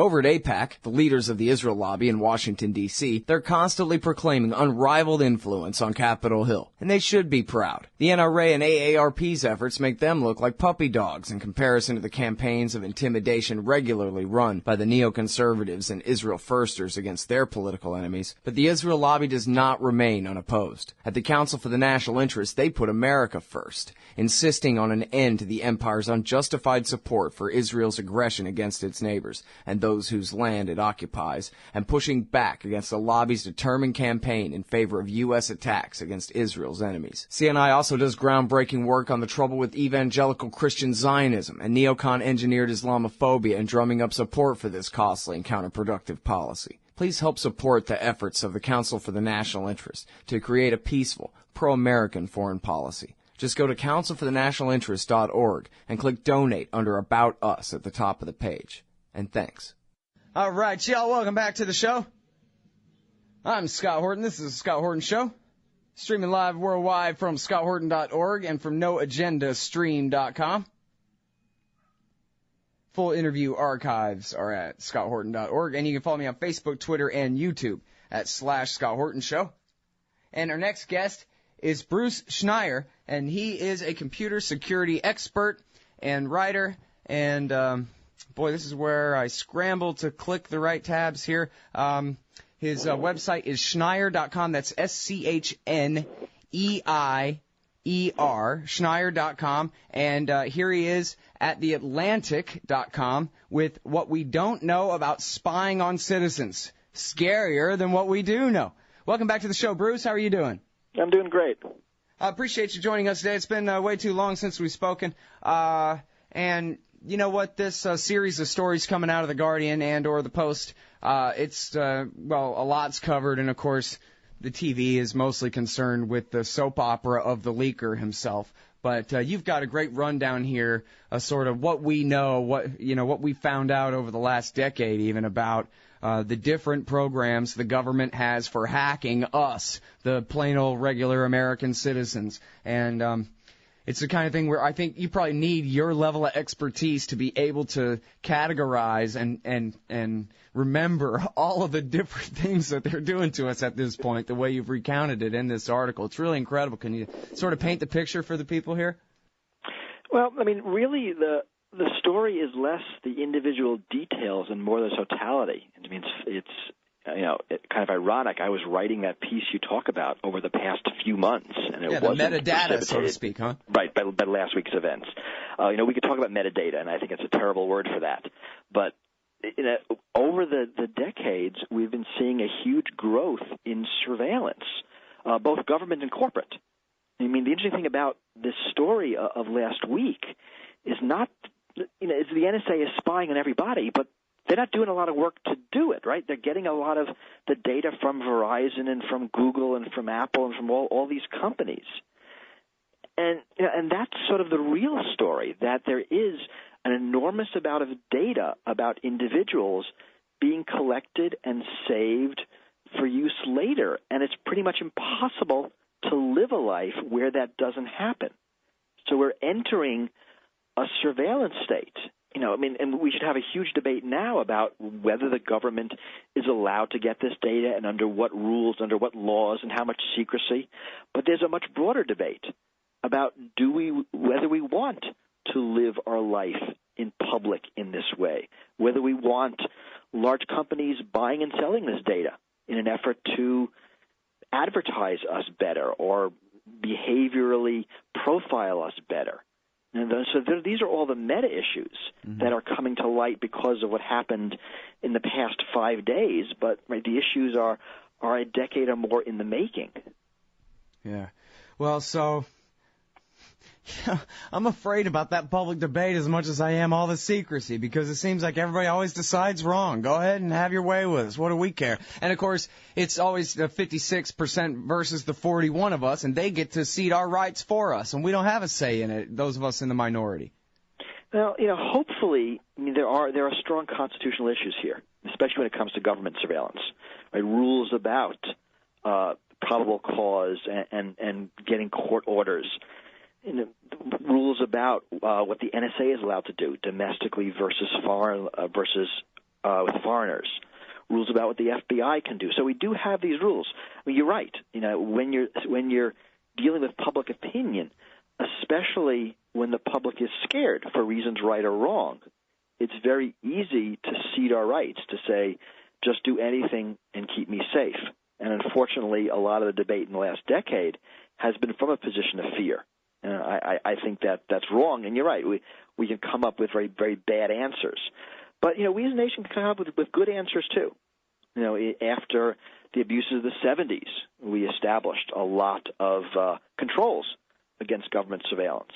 Over at AIPAC, the leaders of the Israel lobby in Washington, D.C., they're constantly proclaiming unrivaled influence on Capitol Hill, and they should be proud. The NRA and AARP's efforts make them look like puppy dogs in comparison to the campaigns of intimidation regularly run by the neoconservatives and Israel firsters against their political enemies. But the Israel lobby does not remain unopposed. At the Council for the National Interest, they put America first, insisting on an end to the empire's unjustified support for Israel's aggression against its neighbors and those whose land it occupies, and pushing back against the lobby's determined campaign in favor of U.S. attacks against Israel's enemies. CNI also does groundbreaking work on the trouble with evangelical Christian Zionism and neocon-engineered Islamophobia and drumming up support for this costly and counterproductive policy. Please help support the efforts of the Council for the National Interest to create a peaceful, pro-American foreign policy. Just go to councilforthenationalinterest.org and click Donate under About Us at the top of the page. And thanks. All right, y'all, welcome back to the show. I'm Scott Horton. This is the Scott Horton Show. Streaming live worldwide from scotthorton.org and from noagendastream.com. Full interview archives are at scotthorton.org, and you can follow me on Facebook, Twitter, and YouTube at /Scott Horton Show. And our next guest is Bruce Schneier, and he is a computer security expert and writer. And, boy, this is where I scramble to click the right tabs here. His website is Schneier.com. That's Schneier, Schneier.com. And here he is at theatlantic.com with what we don't know about spying on citizens. Scarier than what we do know. Welcome back to the show, Bruce. How are you doing? I'm doing great. I appreciate you joining us today. It's been way too long since we've spoken. And you know what? This series of stories coming out of The Guardian and or The Post, it's, a lot's covered. And, of course, the TV is mostly concerned with the soap opera of the leaker himself. But you've got a great rundown here, sort of what we know, what we found out over the last decade even about the different programs the government has for hacking us, the plain old regular American citizens. And it's the kind of thing where I think you probably need your level of expertise to be able to categorize and remember all of the different things that they're doing to us at this point, the way you've recounted it in this article. It's really incredible. Can you sort of paint the picture for the people here? Well, I mean, really, the story is less the individual details and more the totality. I mean, it's kind of ironic. I was writing that piece you talk about over the past few months, and it wasn't the metadata, so to speak, huh? Right, by last week's events. We could talk about metadata, and I think it's a terrible word for that. But over the decades, we've been seeing a huge growth in surveillance, both government and corporate. I mean, the interesting thing about this story of last week is not, is the NSA is spying on everybody, but they're not doing a lot of work to do it, right? They're getting a lot of the data from Verizon and from Google and from Apple and from all these companies. And that's sort of the real story, that there is an enormous amount of data about individuals being collected and saved for use later. And it's pretty much impossible to live a life where that doesn't happen. So we're entering a surveillance state. And we should have a huge debate now about whether the government is allowed to get this data and under what rules, under what laws, and how much secrecy. But there's a much broader debate about whether we want to live our life in public in this way, whether we want large companies buying and selling this data in an effort to advertise us better or behaviorally profile us better. And so these are all the meta issues that are coming to light because of what happened in the past 5 days. But the issues are a decade or more in the making. Yeah. Well, so I'm afraid about that public debate as much as I am all the secrecy, because it seems like everybody always decides wrong. Go ahead and have your way with us. What do we care? And, of course, it's always the 56% versus the 41 of us, and they get to cede our rights for us, and we don't have a say in it, those of us in the minority. Well, hopefully, there are strong constitutional issues here, especially when it comes to government surveillance. Right? Rules about probable cause and getting court orders. Rules about what the NSA is allowed to do domestically versus foreign versus with foreigners, rules about what the FBI can do. So we do have these rules. I mean, you're right. When you're dealing with public opinion, especially when the public is scared for reasons right or wrong, it's very easy to cede our rights, to say, just do anything and keep me safe. And unfortunately, a lot of the debate in the last decade has been from a position of fear. And I think that's wrong, and you're right. We can come up with very, very bad answers. But, we as a nation can come up with good answers, too. After the abuses of the 70s, we established a lot of controls against government surveillance.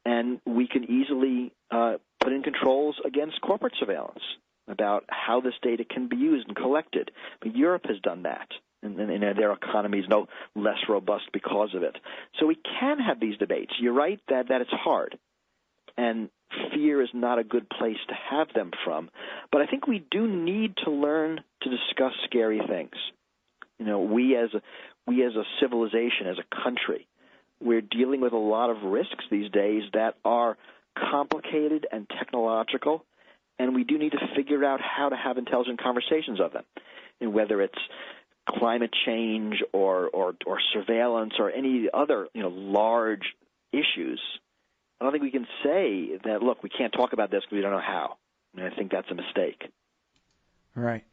And we can easily put in controls against corporate surveillance about how this data can be used and collected. But Europe has done that, and their economy is no less robust because of it. So we can have these debates. You're right that it's hard, and fear is not a good place to have them from. But I think we do need to learn to discuss scary things. We as a civilization, as a country, we're dealing with a lot of risks these days that are complicated and technological, and we do need to figure out how to have intelligent conversations of them. And whether it's climate change or surveillance or any other large issues, I don't think we can say that, look, we can't talk about this because we don't know how. And I think that's a mistake. Right.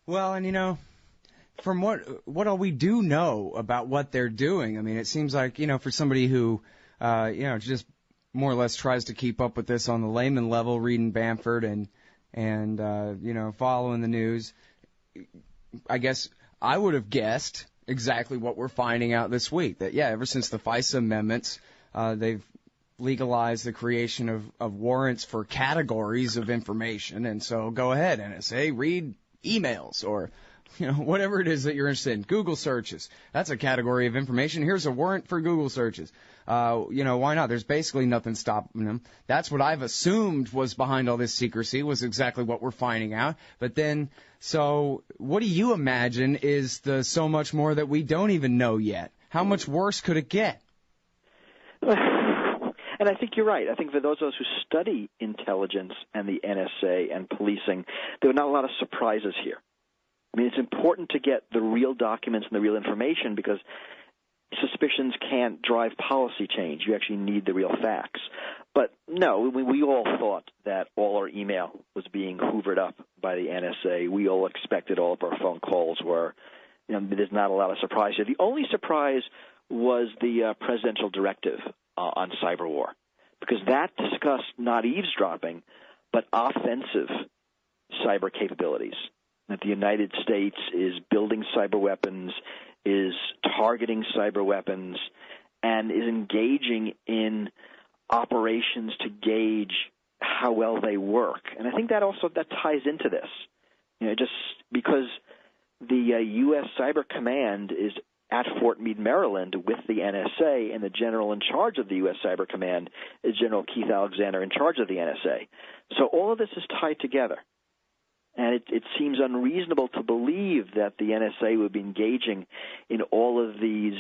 Well, and from what all we do know about what they're doing, I mean, it seems like, for somebody who, just more or less tries to keep up with this on the layman level, reading Bamford and following the news, I guess I would have guessed exactly what we're finding out this week, that, ever since the FISA amendments, they've legalized the creation of warrants for categories of information. And so go ahead, NSA, read emails or whatever it is that you're interested in. Google searches. That's a category of information. Here's a warrant for Google searches. Why not? There's basically nothing stopping them. That's what I've assumed was behind all this secrecy, was exactly what we're finding out. But then, so what do you imagine is the so much more that we don't even know yet? How much worse could it get? And I think you're right. I think for those of us who study intelligence and the NSA and policing, there are not a lot of surprises here. I mean, it's important to get the real documents and the real information because suspicions can't drive policy change. You actually need the real facts. But no, we all thought that all our email was being hoovered up by the NSA. We all expected all of our phone calls were. There's not a lot of surprise here. The only surprise was the presidential directive on cyber war, because that discussed not eavesdropping, but offensive cyber capabilities. That the United States is building cyber weapons, is targeting cyber weapons, and is engaging in operations to gauge how well they work. And I think that ties into this. Just because the U.S. Cyber Command is at Fort Meade, Maryland, with the NSA, and the general in charge of the U.S. Cyber Command is General Keith Alexander, in charge of the NSA. So all of this is tied together. And it seems unreasonable to believe that the NSA would be engaging in all of these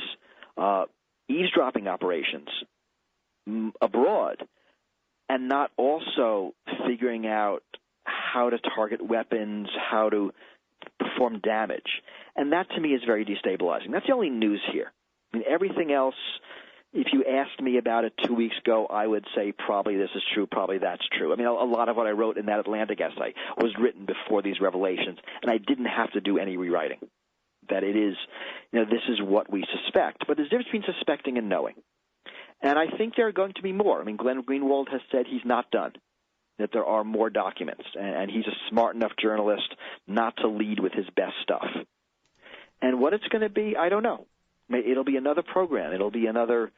eavesdropping operations abroad and not also figuring out how to target weapons, how to perform damage. And that, to me, is very destabilizing. That's the only news here. I mean, everything else, if you asked me about it 2 weeks ago, I would say probably this is true, probably that's true. I mean, a lot of what I wrote in that Atlantic essay was written before these revelations, and I didn't have to do any rewriting. That it is, this is what we suspect. But there's a difference between suspecting and knowing. And I think there are going to be more. I mean, Glenn Greenwald has said he's not done, that there are more documents, and he's a smart enough journalist not to lead with his best stuff. And what it's going to be, I don't know. It'll be another program. It'll be another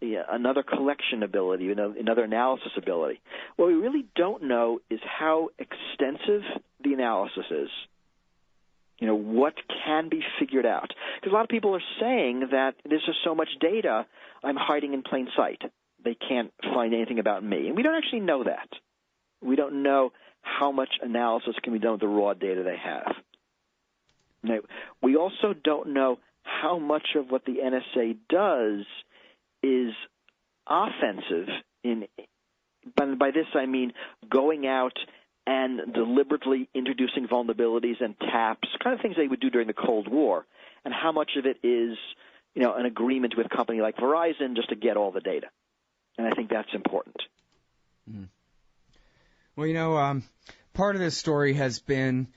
collection ability, another analysis ability. What we really don't know is how extensive the analysis is. What can be figured out. Because a lot of people are saying that there's just so much data, I'm hiding in plain sight. They can't find anything about me. And we don't actually know that. We don't know how much analysis can be done with the raw data they have. Now, we also don't know how much of what the NSA does is offensive. By this I mean going out and deliberately introducing vulnerabilities and taps, kind of things they would do during the Cold War, and how much of it is, an agreement with a company like Verizon just to get all the data. And I think that's important. Mm. Well, part of this story has been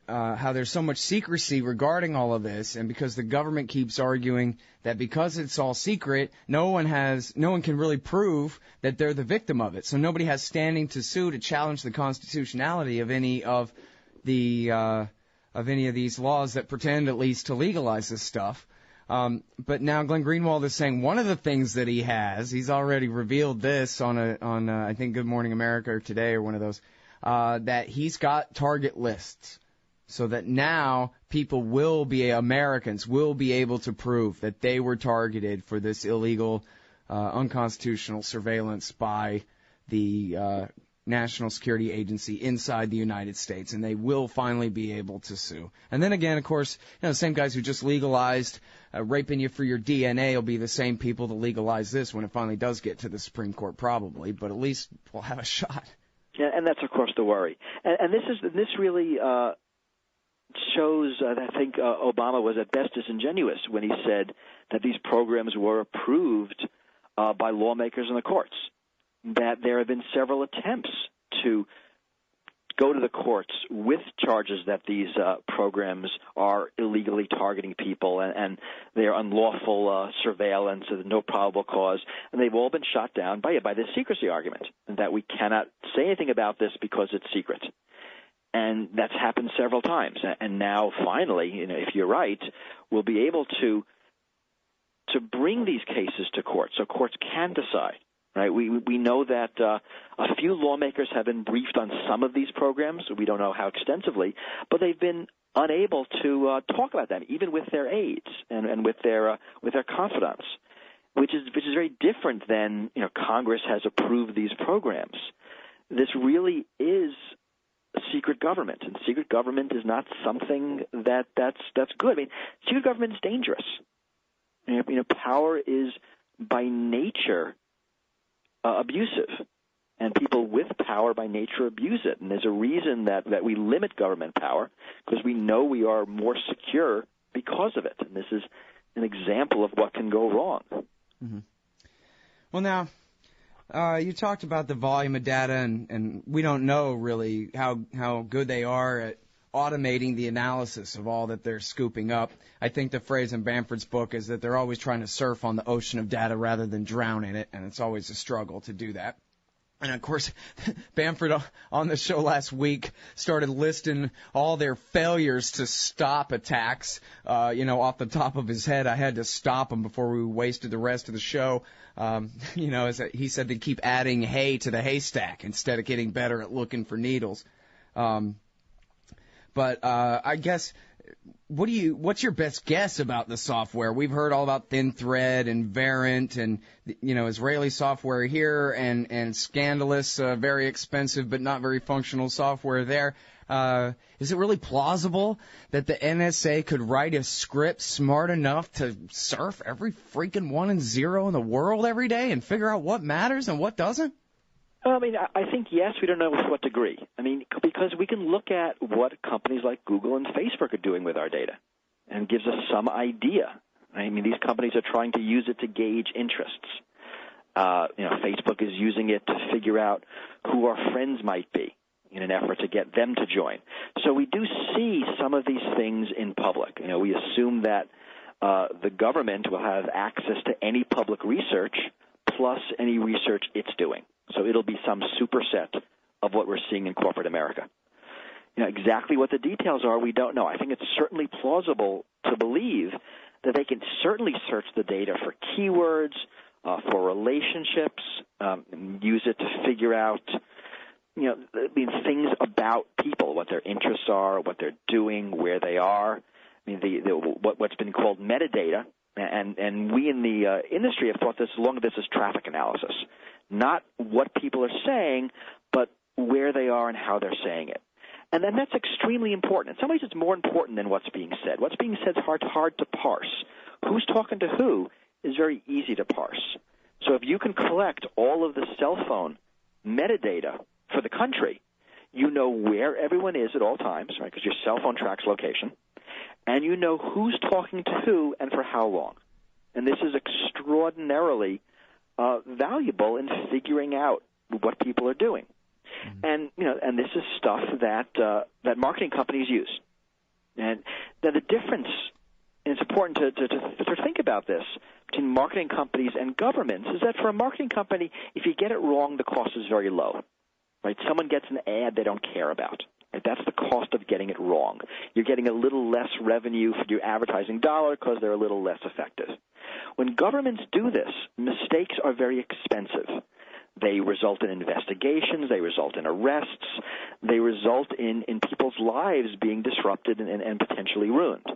how there's so much secrecy regarding all of this, and because the government keeps arguing that because it's all secret, no one can really prove that they're the victim of it. So nobody has standing to sue to challenge the constitutionality of any of these laws that pretend at least to legalize this stuff. But now Glenn Greenwald is saying one of the things that he's already revealed this on I think Good Morning America or Today or one of those, that he's got target lists. So that now Americans will be able to prove that they were targeted for this illegal, unconstitutional surveillance by the National Security Agency inside the United States, and they will finally be able to sue. And then again, of course, the same guys who just legalized raping you for your DNA will be the same people that legalize this when it finally does get to the Supreme Court, probably. But at least we'll have a shot. Yeah, and that's of course the worry. And this really shows that I think Obama was at best disingenuous when he said that these programs were approved by lawmakers in the courts, that there have been several attempts to go to the courts with charges that these programs are illegally targeting people and they're unlawful surveillance of no probable cause, and they've all been shot down by this secrecy argument, that we cannot say anything about this because it's secret. And that's happened several times. And now, finally, if you're right, we'll be able to bring these cases to court so courts can decide. Right? We know that a few lawmakers have been briefed on some of these programs. We don't know how extensively, but they've been unable to talk about them, even with their aides and with their confidants, which is very different than Congress has approved these programs. This really is secret government, and secret government is not something that's good. I mean, secret government is dangerous. Power is by nature abusive, and people with power by nature abuse it. And there's a reason that we limit government power, because we know we are more secure because of it. And this is an example of what can go wrong. Mm-hmm. Well, now, you talked about the volume of data, and we don't know really how good they are at automating the analysis of all that they're scooping up. I think the phrase in Bamford's book is that they're always trying to surf on the ocean of data rather than drown in it, and it's always a struggle to do that. And, of course, Bamford on the show last week started listing all their failures to stop attacks, off the top of his head. I had to stop them before we wasted the rest of the show. As he said, they keep adding hay to the haystack instead of getting better at looking for needles. But I guess, what's your best guess about the software? We've heard all about ThinThread and Variant and, Israeli software here and scandalous, very expensive but not very functional software there. Is it really plausible that the NSA could write a script smart enough to surf every freaking 1 and 0 in the world every day and figure out what matters and what doesn't? I mean, I think, yes, we don't know to what degree. I mean, because we can look at what companies like Google and Facebook are doing with our data, and it gives us some idea. I mean, these companies are trying to use it to gauge interests. Facebook is using it to figure out who our friends might be in an effort to get them to join. So we do see some of these things in public. We assume that the government will have access to any public research plus any research it's doing. So it'll be some superset of what we're seeing in corporate America. Exactly what the details are, we don't know. I think it's certainly plausible to believe that they can certainly search the data for keywords, for relationships, use it to figure out, things about people, what their interests are, what they're doing, where they are. I mean, what's been called metadata, and we in the industry have thought this long of this as traffic analysis. Not what people are saying, but where they are and how they're saying it. And then that's extremely important. In some ways, it's more important than what's being said. What's being said is hard to parse. Who's talking to who is very easy to parse. So if you can collect all of the cell phone metadata for the country, You know where everyone is at all times, right, because your cell phone tracks location, and you know who's talking to who and for how long. And this is extraordinarily valuable in figuring out what people are doing. And and this is stuff that that marketing companies use. And the difference, and it's important to think about this, between marketing companies and governments is that for a marketing company, if you get it wrong, the cost is very low. Right? Someone gets an ad they don't care about. Right? That's the cost of getting it wrong. You're getting a little less revenue for your advertising dollar because they're a little less effective. When governments do this, mistakes are very expensive. They result in investigations. They result in arrests. They result in people's lives being disrupted and potentially ruined,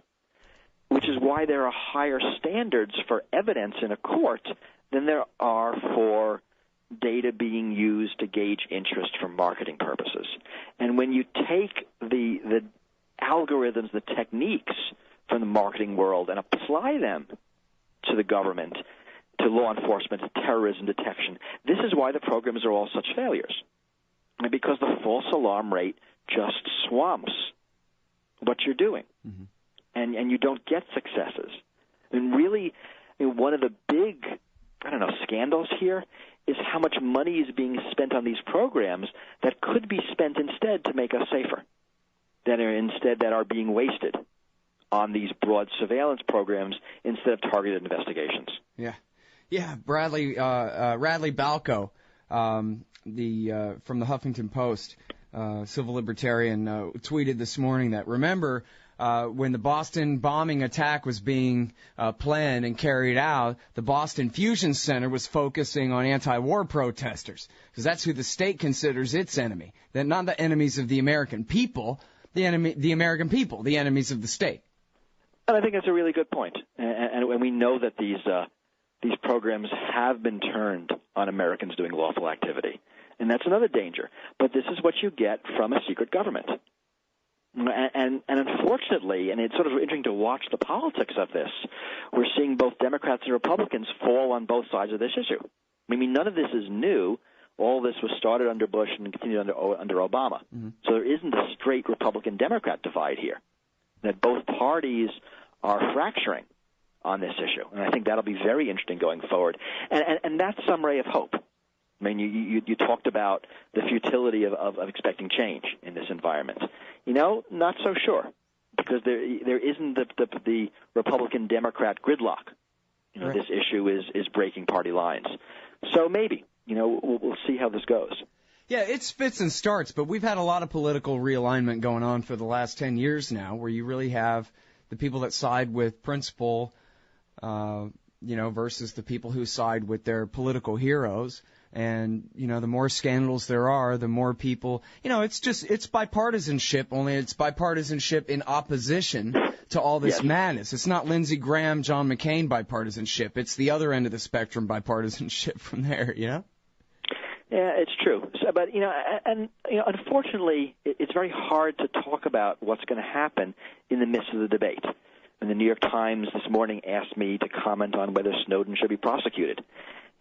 which is why there are higher standards for evidence in a court than there are for data being used to gauge interest for marketing purposes. And when you take the algorithms, the techniques from the marketing world and apply them to the government, to law enforcement, to terrorism detection, this is why the programs are all such failures. And because the false alarm rate just swamps what you're doing. Mm-hmm. And you don't get successes. And really, one of the big, scandals here is how much money is being spent on these programs that could be spent instead to make us safer, that are being wasted on these broad surveillance programs instead of targeted investigations. Yeah, Radley Balco, from the Huffington Post, civil libertarian, tweeted this morning that, remember, when the Boston bombing attack was being planned and carried out, the Boston Fusion Center was focusing on anti-war protesters, because that's who the state considers its enemy. They're not the enemies of the American people, the American people, the enemies of the state. And I think that's a really good point. And we know that these programs have been turned on Americans doing lawful activity. And that's another danger. But this is what you get from a secret government. And unfortunately, and it's sort of interesting to watch the politics of this, we're seeing both Democrats and Republicans fall on both sides of this issue. I mean, none of this is new. All this was started under Bush and continued under Obama. Mm-hmm. So there isn't a straight Republican-Democrat divide here, that both parties are fracturing on this issue. And I think that'll be very interesting going forward. And that's some ray of hope. I mean, you talked about the futility of expecting change in this environment. Not so sure, because there isn't the Republican-Democrat gridlock. Right. This issue is breaking party lines. So maybe, we'll see how this goes. Yeah, it spits and starts, but we've had a lot of political realignment going on for the last 10 years now, where you really have the people that side with principle, versus the people who side with their political heroes. And, the more scandals there are, the more people, it's bipartisanship, only it's bipartisanship in opposition to all this madness. It's not Lindsey Graham, John McCain bipartisanship. It's the other end of the spectrum bipartisanship from there, Yeah, it's true. So, but, unfortunately, it's very hard to talk about what's going to happen in the midst of the debate. And the New York Times this morning asked me to comment on whether Snowden should be prosecuted.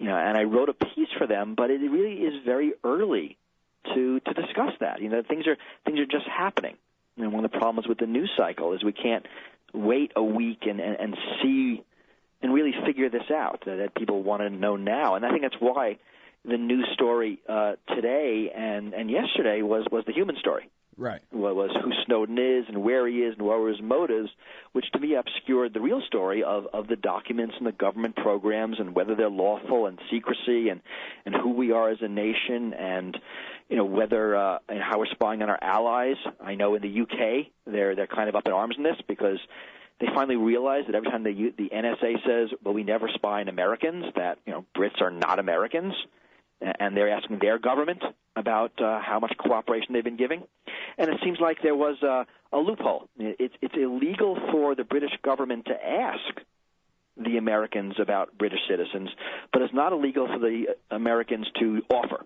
And I wrote a piece for them, but it really is very early to discuss that. Things are just happening. And one of the problems with the news cycle is we can't wait a week and see and really figure this out, that people want to know now. And I think that's why the news story today and yesterday was the human story. Right. Was who Snowden is and where he is and what were his motives, which to me obscured the real story of the documents and the government programs and whether they're lawful and secrecy and who we are as a nation and whether and how we're spying on our allies. I know in the UK they're kind of up in arms in this because they finally realize that every time the NSA says, well, we never spy on Americans, that Brits are not Americans. And they're asking their government about how much cooperation they've been giving. And it seems like there was a loophole. It's illegal for the British government to ask the Americans about British citizens, but it's not illegal for the Americans to offer.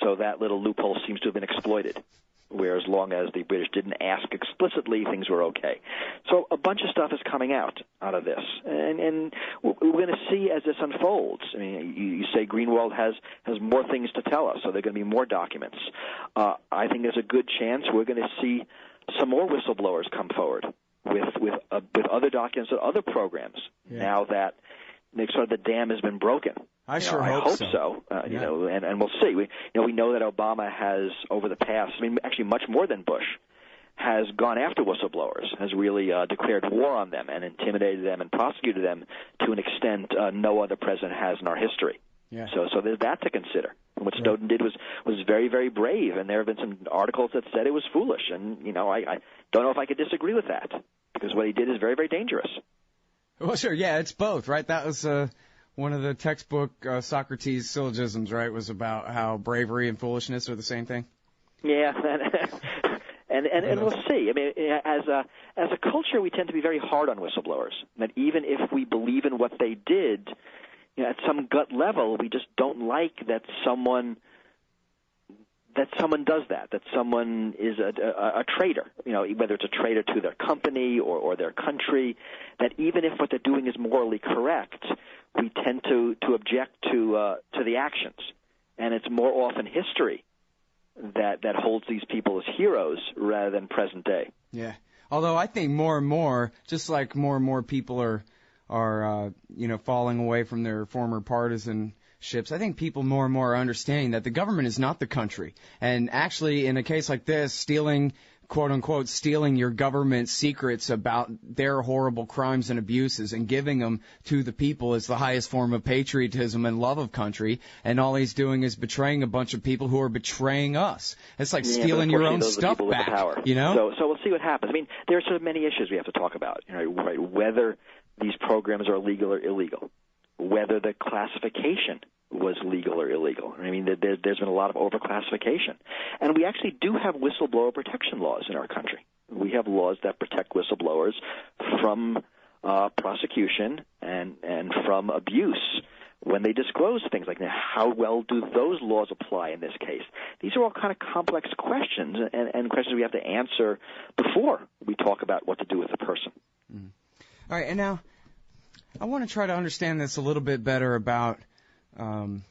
So that little loophole seems to have been exploited. where as long as the British didn't ask explicitly, things were okay. So a bunch of stuff is coming out of this, and we're going to see as this unfolds. I mean, you say Greenwald has more things to tell us, so there are going to be more documents. I think there's a good chance we're going to see some more whistleblowers come forward with other documents and other programs now that sort of the dam has been broken. I hope so. You know, and we'll see. We know that Obama has, over the past, I mean, actually much more than Bush, has gone after whistleblowers, has really declared war on them and intimidated them and prosecuted them to an extent no other president has in our history. Yeah. So there's that to consider. And what Snowden did was very, very brave, and there have been some articles that said it was foolish. And, you know, I don't know if I could disagree with that, because what he did is very, very dangerous. Well, sure, yeah, it's both, right? That was one of the textbook Socrates syllogisms, right, was about how bravery and foolishness are the same thing. Yeah, and we'll see. I mean, as a culture, we tend to be very hard on whistleblowers. That even if we believe in what they did, you know, at some gut level, we just don't like that someone does that someone is a traitor, you know, whether it's a traitor to their company or their country, that even if what they're doing is morally correct, we tend to object to the actions. And it's more often history that holds these people as heroes rather than present day. Yeah. Although I think more and more, just like more and more people are you know, falling away from their former partisanships, I think people more and more are understanding that the government is not the country. And actually, in a case like this, stealing, quote unquote, stealing your government secrets about their horrible crimes and abuses and giving them to the people is the highest form of patriotism and love of country. And all he's doing is betraying a bunch of people who are betraying us. It's like stealing your own stuff back, you know? So we'll see what happens. I mean, there are sort of many issues we have to talk about, you know, right? Whether these programs are legal or illegal, whether the classification was legal or illegal. I mean, there's been a lot of overclassification. And we actually do have whistleblower protection laws in our country. We have laws that protect whistleblowers from prosecution and from abuse when they disclose things like that. How well do those laws apply in this case? These are all kind of complex questions and questions we have to answer before we talk about what to do with the person. Mm. All right, and now I want to try to understand this a little bit better about kind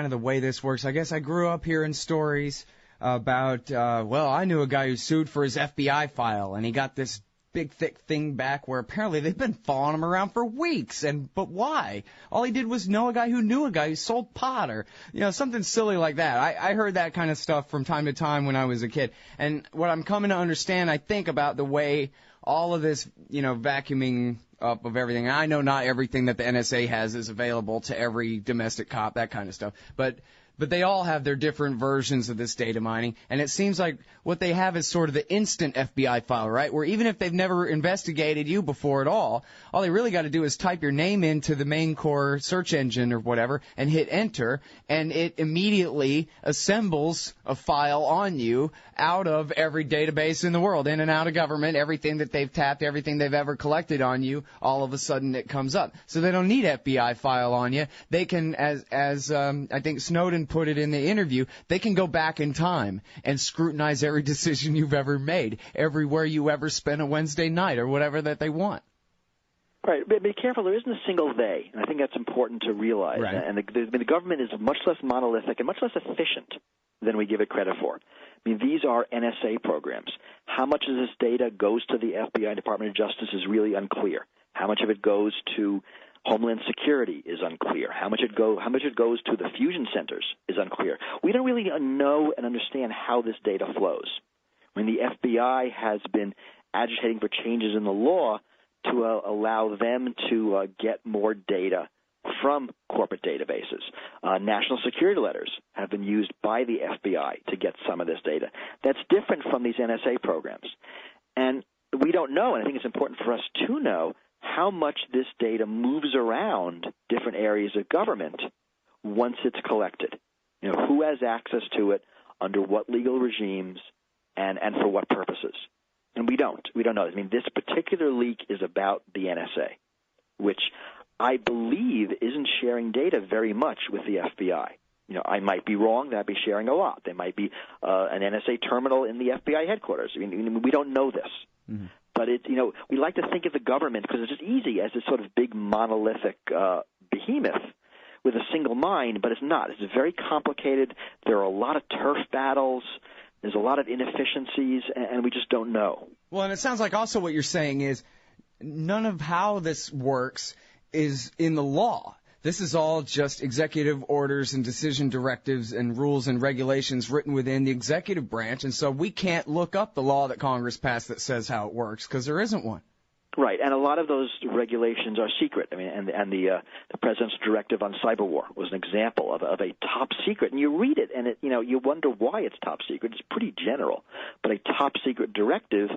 of the way this works. I guess I grew up hearing stories about, I knew a guy who sued for his FBI file, and he got this big, thick thing back where apparently they've been following him around for weeks. But why? All he did was know a guy who knew a guy who sold pot or, you know, something silly like that. I heard that kind of stuff from time to time when I was a kid. And what I'm coming to understand, I think, about the way all of this, you know, vacuuming up of everything. And I know not everything that the NSA has is available to every domestic cop, that kind of stuff. But they all have their different versions of this data mining, and it seems like what they have is sort of the instant FBI file, right, where even if they've never investigated you before at all they really got to do is type your name into the main core search engine or whatever and hit enter, and it immediately assembles a file on you out of every database in the world, in and out of government, everything that they've tapped, everything they've ever collected on you, all of a sudden it comes up. So they don't need FBI file on you. They can, as I think Snowden put it in the interview, they can go back in time and scrutinize every decision you've ever made, everywhere you ever spent a Wednesday night or whatever that they want. Right, but be careful, there isn't a single they, and I think that's important to realize. Right. And the government is much less monolithic and much less efficient than we give it credit for. I mean, these are NSA programs. How much of this data goes to the FBI, Department of Justice, is really unclear. How much of it goes to Homeland Security is unclear. How much it goes to the fusion centers is unclear. We don't really know and understand how this data flows. When the FBI has been agitating for changes in the law to allow them to get more data from corporate databases. National security letters have been used by the FBI to get some of this data. That's different from these NSA programs. And we don't know, and I think it's important for us to know, how much this data moves around different areas of government once it's collected. You know, who has access to it, under what legal regimes, and for what purposes. And we don't know. I mean, this particular leak is about the NSA, which I believe isn't sharing data very much with the FBI. I might be wrong. That I'd be sharing a lot. There might be an NSA terminal in the FBI headquarters. We don't know this. Mm-hmm. But we like to think of the government, because it's just easy, as this sort of big monolithic behemoth with a single mind, but it's not. It's very complicated. There are a lot of turf battles. There's a lot of inefficiencies, and we just don't know. Well, and it sounds like also what you're saying is none of how this works is in the law. This is all just executive orders and decision directives and rules and regulations written within the executive branch, and so we can't look up the law that Congress passed that says how it works, because there isn't one. Right, and a lot of those regulations are secret. I mean, and the president's directive on cyber war was an example of a top secret. And you read it, and you wonder why it's top secret. It's pretty general, but a top secret directive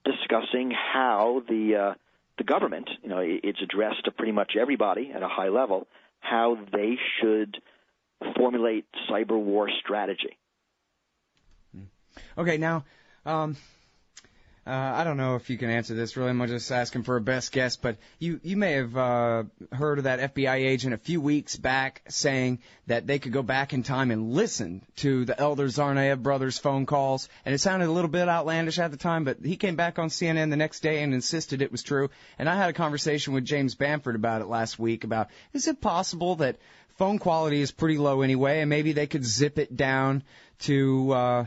discussing how the government, it's addressed to pretty much everybody at a high level, how they should formulate cyber war strategy. Okay, now, I don't know if you can answer this, really. I'm just asking for a best guess, but you may have heard of that FBI agent a few weeks back saying that they could go back in time and listen to the elder Tsarnaev brothers' phone calls, and it sounded a little bit outlandish at the time, but he came back on CNN the next day and insisted it was true. And I had a conversation with James Bamford about it last week about, is it possible that phone quality is pretty low anyway, and maybe they could zip it down to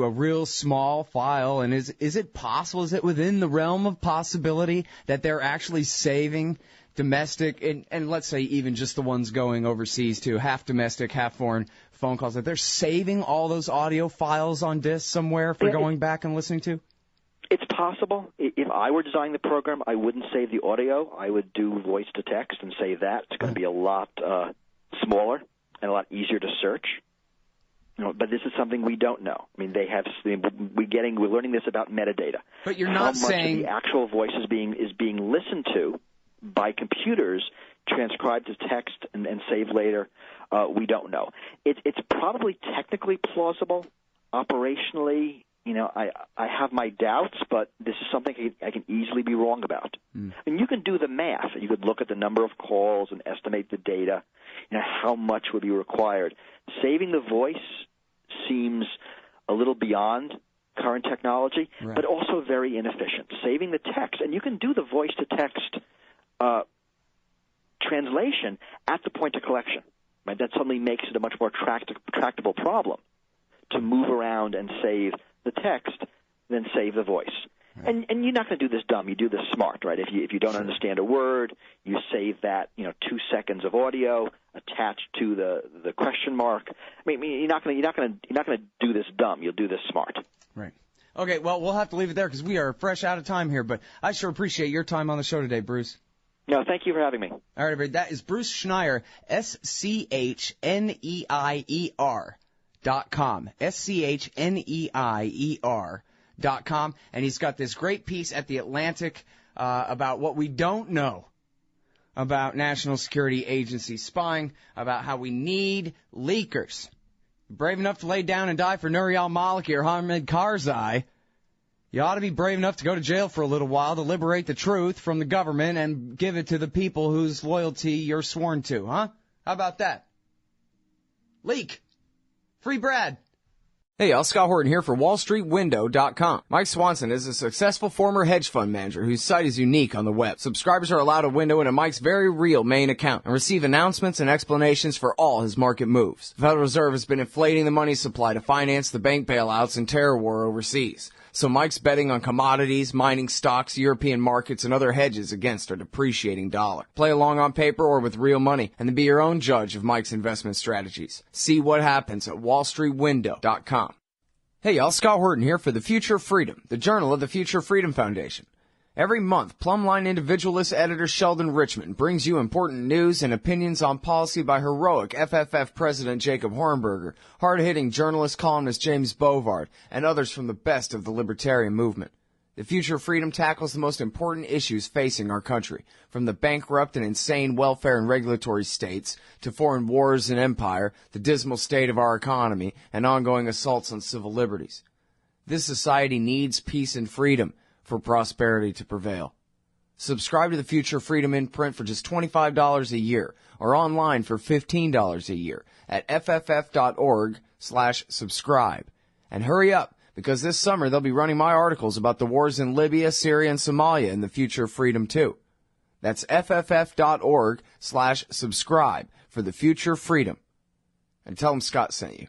a real small file, and is it possible, is it within the realm of possibility that they're actually saving domestic, and let's say even just the ones going overseas too, half domestic, half foreign phone calls, that they're saving all those audio files on disk somewhere for going back and listening to? It's possible. If I were designing the program, I wouldn't save the audio. I would do voice to text and save that. It's going to be a lot smaller and a lot easier to search. But this is something we don't know. I mean, we're learning this about metadata. But you're not saying how much of the actual voice is being listened to by computers, transcribed as text and saved later. We don't know. It's probably technically plausible. Operationally, I have my doubts, but this is something I can easily be wrong about. I mean, you can do the math. You could look at the number of calls and estimate the data. How much would be required. Saving the voice seems a little beyond current technology, right, but also very inefficient. Saving the text, and you can do the voice-to-text translation at the point of collection. Right? That suddenly makes it a much more tractable problem to move around and save the text than save the voice. Right. And you're not going to do this dumb. You do this smart, right? If you don't understand a word, you save that 2 seconds of audio attached to the question mark. I mean, you're not going to do this dumb. You'll do this smart. Right. Okay. Well, we'll have to leave it there because we are fresh out of time here. But I sure appreciate your time on the show today, Bruce. No, thank you for having me. All right, everybody. That is Bruce Schneier, SCHNEIER.com. SCHNEIER.com, and he's got this great piece at The Atlantic about what we don't know about National Security Agency spying, about how we need leakers. Brave enough to lay down and die for Nuri al-Maliki or Hamid Karzai, you ought to be brave enough to go to jail for a little while to liberate the truth from the government and give it to the people whose loyalty you're sworn to, huh? How about that? Leak. Free Brad. Hey, y'all, Scott Horton here for WallStreetWindow.com. Mike Swanson is a successful former hedge fund manager whose site is unique on the web. Subscribers are allowed a window into Mike's very real main account and receive announcements and explanations for all his market moves. The Federal Reserve has been inflating the money supply to finance the bank bailouts and terror war overseas. So Mike's betting on commodities, mining stocks, European markets, and other hedges against a depreciating dollar. Play along on paper or with real money, and then be your own judge of Mike's investment strategies. See what happens at WallStreetWindow.com. Hey y'all, Scott Horton here for The Future of Freedom, the journal of the Future Freedom Foundation. Every month, Plumline individualist editor Sheldon Richmond brings you important news and opinions on policy by heroic FFF President Jacob Hornberger, hard-hitting journalist columnist James Bovard, and others from the best of the libertarian movement. The Future of Freedom tackles the most important issues facing our country, from the bankrupt and insane welfare and regulatory states to foreign wars and empire, the dismal state of our economy, and ongoing assaults on civil liberties. This society needs peace and freedom for prosperity to prevail. Subscribe to the Future Freedom in print for just $25 a year or online for $15 a year at fff.org/subscribe. And hurry up, because this summer they'll be running my articles about the wars in Libya, Syria, and Somalia in the Future of Freedom too. That's fff.org/subscribe for the Future Freedom. And tell them Scott sent you.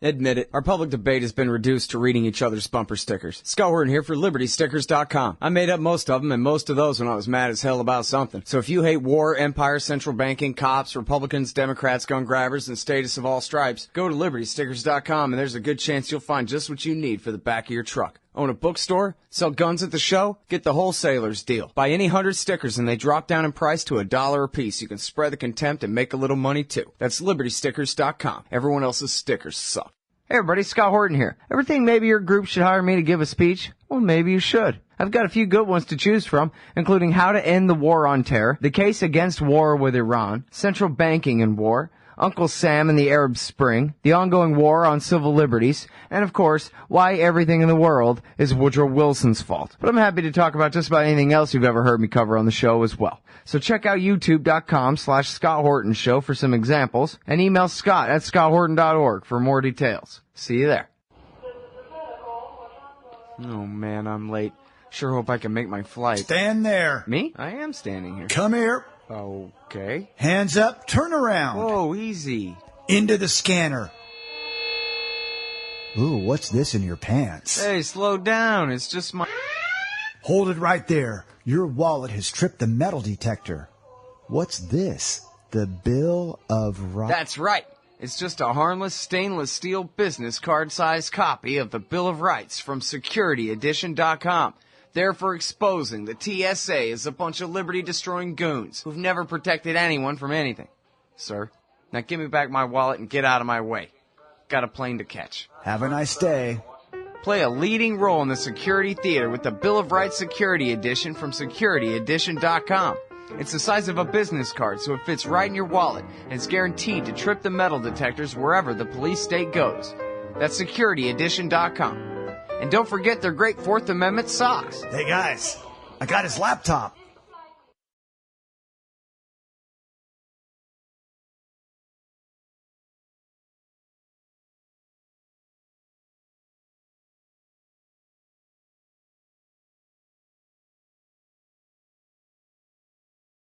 Admit it, our public debate has been reduced to reading each other's bumper stickers. Scott Horton here for LibertyStickers.com. I made up most of them, and most of those when I was mad as hell about something. So if you hate war, empire, central banking, cops, Republicans, Democrats, gun grabbers, and statists of all stripes, go to LibertyStickers.com, and there's a good chance you'll find just what you need for the back of your truck. Own a bookstore? Sell guns at the show? Get the wholesaler's deal. Buy any 100 stickers and they drop down in price to $1 a piece. You can spread the contempt and make a little money too. That's LibertyStickers.com. Everyone else's stickers suck. Hey everybody, Scott Horton here. Ever think maybe your group should hire me to give a speech? Well, maybe you should. I've got a few good ones to choose from, including how to end the war on terror, the case against war with Iran, central banking and war, Uncle Sam and the Arab Spring, the ongoing war on civil liberties, and of course, why everything in the world is Woodrow Wilson's fault. But I'm happy to talk about just about anything else you've ever heard me cover on the show as well. So check out youtube.com/Scott Horton Show for some examples, and email Scott at scotthorton.org for more details. See you there. Oh man, I'm late. Sure hope I can make my flight. Stand there. Me? I am standing here. Come here. Okay. Hands up, turn around. Whoa, easy. Into the scanner. Ooh, what's this in your pants? Hey, slow down. It's just my... Hold it right there. Your wallet has tripped the metal detector. What's this? The Bill of Rights? That's right. It's just a harmless stainless steel business card-sized copy of the Bill of Rights from SecurityEdition.com. There for exposing the TSA as a bunch of liberty-destroying goons who've never protected anyone from anything. Sir, now give me back my wallet and get out of my way. Got a plane to catch. Have a nice day. Play a leading role in the security theater with the Bill of Rights Security Edition from SecurityEdition.com. It's the size of a business card, so it fits right in your wallet, and it's guaranteed to trip the metal detectors wherever the police state goes. That's SecurityEdition.com. And don't forget their great Fourth Amendment socks. Hey guys, I got his laptop.